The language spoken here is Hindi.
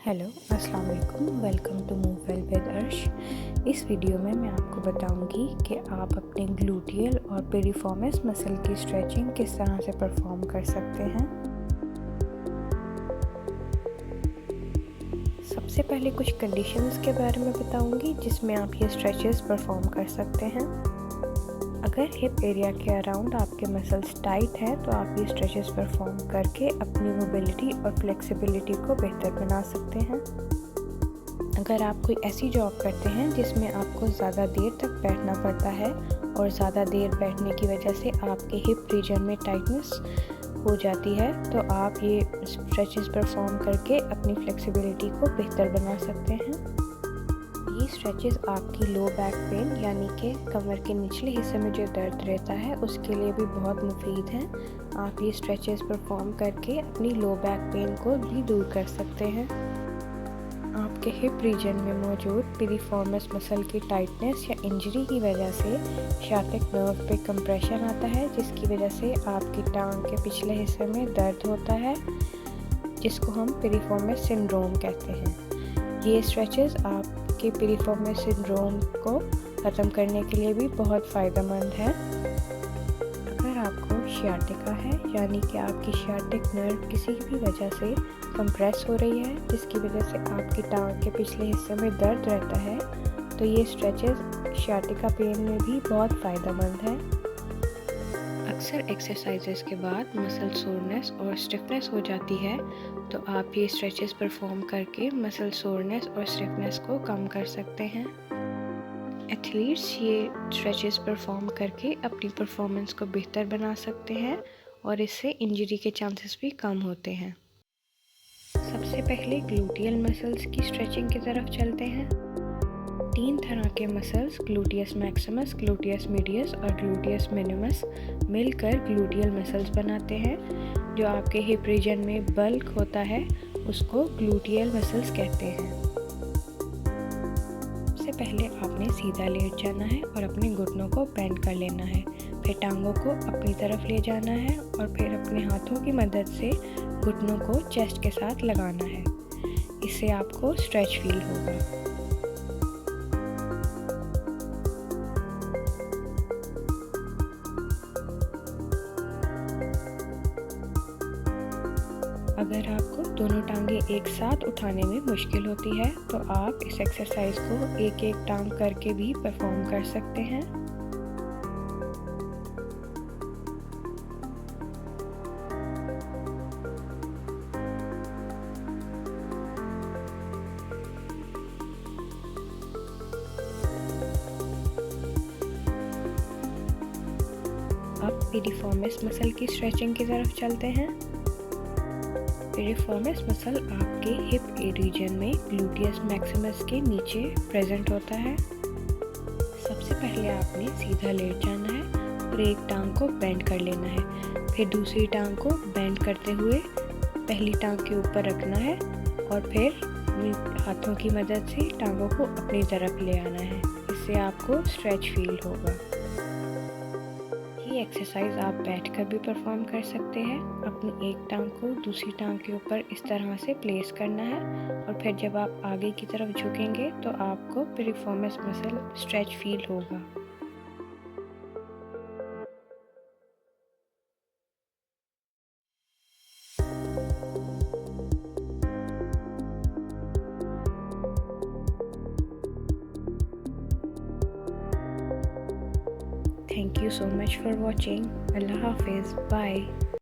हेलो अस्सलाम वालेकुम, welcome to move well with Arsh. इस वीडियो में मैं आपको बताऊंगी कि आप अपने ग्लूटियल और पेरिफॉर्मिस मसल की स्ट्रेचिंग किस तरह से परफॉर्म कर सकते हैं। सबसे पहले कुछ कंडीशंस के बारे में बताऊंगी जिसमें आप ये स्ट्रेचेस परफॉर्म कर सकते हैं। अगर हिप एरिया के अराउंड आपके मसल्स टाइट हैं तो आप ये स्ट्रेचेस परफॉर्म करके अपनी मोबिलिटी और फ्लेक्सिबिलिटी को बेहतर बना सकते हैं। अगर आप कोई ऐसी जॉब करते हैं जिसमें आपको ज़्यादा देर तक बैठना पड़ता है और ज़्यादा देर बैठने की वजह से आपके हिप रीजन में टाइटनेस हो जाती है तो आप ये स्ट्रेचेस परफॉर्म करके अपनी फ्लेक्सिबिलिटी को बेहतर बना सकते हैं। ये स्ट्रेचेस आपकी लो बैक पेन यानी कि कमर के निचले हिस्से में जो दर्द रहता है उसके लिए भी बहुत मुफीद हैं। आप ये स्ट्रेचेस परफॉर्म करके अपनी लो बैक पेन को भी दूर कर सकते हैं। आपके हिप रीजन में मौजूद पिरिफॉर्मिस मसल की टाइटनेस या इंजरी की वजह से शाटिक नर्व पे कंप्रेशन आता है जिसकी वजह से आपकी टांग के पिछले हिस्से में दर्द होता है जिसको हम पिरिफॉर्मिस सिंड्रोम कहते हैं। ये स्ट्रेचेस आपके पिरिफॉर्मिस सिंड्रोम को ख़त्म करने के लिए भी बहुत फ़ायदेमंद है। अगर आपको शियाटिका है यानी कि आपकी शियाटिक नर्व किसी भी वजह से कंप्रेस हो रही है जिसकी वजह से आपकी टांग के पिछले हिस्से में दर्द रहता है तो ये स्ट्रेचेस शियाटिका पेन में भी बहुत फ़ायदेमंद है। अक्सर एक्सरसाइजेस के बाद मसल सोरनेस और स्टिफनेस हो जाती है तो आप ये स्ट्रेचेस परफॉर्म करके मसल सोरनेस और स्टिफनेस को कम कर सकते हैं। एथलीट्स ये स्ट्रेचेस परफॉर्म करके अपनी परफॉर्मेंस को बेहतर बना सकते हैं और इससे इंजरी के चांसेस भी कम होते हैं। सबसे पहले ग्लूटियल मसल्स की स्ट्रेचिंग की तरफ चलते हैं। 3 तरह के muscles gluteus Maximus, gluteus medius और ग्लूटियस मिनिमस मिलकर ग्लूटियल मसल्स बनाते हैं। जो आपके हिप रीजन में बल्क होता है उसको ग्लूटियल मसल्स कहते हैं। सबसे पहले आपने सीधा लेट जाना है और अपने घुटनों को बेंड कर लेना है, फिर टांगों को अपनी तरफ ले जाना है और फिर अपने हाथों की मदद से घुटनों को चेस्ट के साथ लगाना है। इससे आपको स्ट्रेच फील होगा। अगर आपको दोनों टांगें एक साथ उठाने में मुश्किल होती है तो आप इस एक्सरसाइज को एक एक टांग करके भी परफॉर्म कर सकते हैं। अब पिरिफॉर्मिस मसल की स्ट्रेचिंग की तरफ चलते हैं। पिरिफॉर्मिस मसल आपके हिप रीजन में ग्लूटियस मैक्सिमस के नीचे प्रेजेंट होता है। सबसे पहले आपने सीधा लेट जाना है और एक टांग को बेंड कर लेना है, फिर दूसरी टांग को बेंड करते हुए पहली टांग के ऊपर रखना है और फिर हाथों की मदद से टांगों को अपनी तरफ ले आना है। इससे आपको स्ट्रेच फील होगा। ये एक्सरसाइज आप बैठकर भी परफॉर्म कर सकते हैं। अपनी एक टांग को दूसरी टांग के ऊपर इस तरह से प्लेस करना है और फिर जब आप आगे की तरफ झुकेंगे तो आपको पिरिफॉर्मिस मसल स्ट्रेच फील होगा। Thank you so much for watching. Allah Hafiz. Bye.